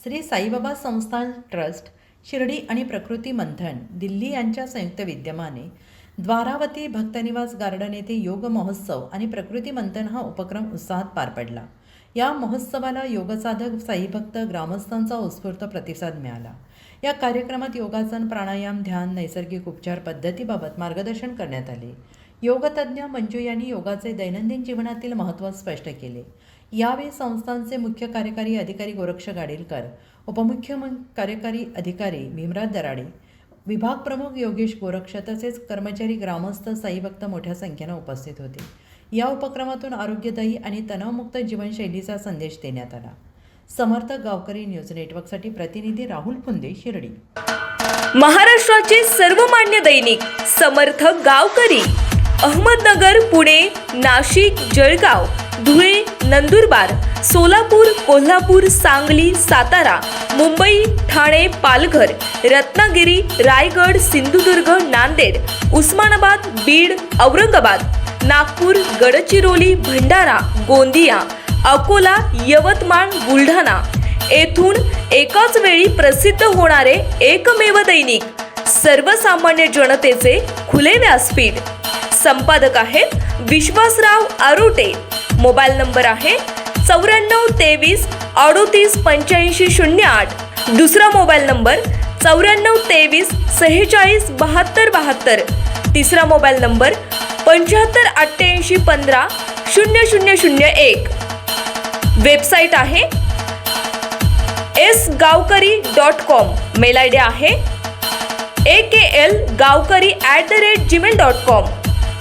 श्री साईबाबा संस्थान ट्रस्ट शिर्डी आणि प्रकृती मंथन दिल्ली यांच्या संयुक्त विद्यमाने द्वारावती भक्तनिवास गार्डन येथे योग महोत्सव आणि प्रकृती मंथन हा उपक्रम उत्साहात पार पडला। या महोत्सवाला योगसाधक साईभक्त ग्रामस्थांचा उत्स्फूर्त प्रतिसाद मिळाला। या कार्यक्रमात योगासन, प्राणायाम, ध्यान, नैसर्गिक उपचार पद्धतीबाबत मार्गदर्शन करण्यात आले। योगतज्ञ मंजू यांनी योगाचे दैनंदिन जीवनातील महत्त्व स्पष्ट केले। यावेळी संस्थांचे मुख्य कार्यकारी अधिकारी गोरक्ष गाडेलकर, उपमुख्य कार्यकारी अधिकारी भीमराज दराडे, विभाग प्रमुख योगेश गोरक्ष तसेच कर्मचारी, ग्रामस्थ, साईभक्त मोठ्या संख्येने उपस्थित होते। या उपक्रमातून आरोग्यदायी आणि तणावमुक्त जीवनशैलीचा संदेश देण्यात आला। समर्थ गावकरी न्यूज नेटवर्कसाठी प्रतिनिधी राहुल फुंदे, शिर्डी। महाराष्ट्राचे सर्वमान्य दैनिक समर्थ गावकरी अहमदनगर, पुणे, नाशिक, जळगाव, धुळे, नंदुरबार, सोलापूर, कोल्हापूर, सांगली, सातारा, मुंबई, ठाणे, पालघर, रत्नागिरी, रायगड, सिंधुदुर्ग, नांदेड, उस्मानाबाद, बीड, औरंगाबाद, नागपूर, गडचिरोली, भंडारा, गोंदिया, अकोला, यवतमाळ, बुलढाणा येथून एकाच वेळी प्रसिद्ध होणारे एकमेव दैनिक, सर्वसामान्य जनतेचे खुले व्यासपीठ। संपादक आहेत विश्वासराव आरोटे। मोबाईल नंबर आहे 9423 38 85 08। दुसरा मोबाईल नंबर 9423 46 72 72। तिसरा मोबाईल नंबर 75 88 15 0001। वेबसाईट आहे sgavkari.com। मेल आयडी आहे aklgavkari@gmail.com।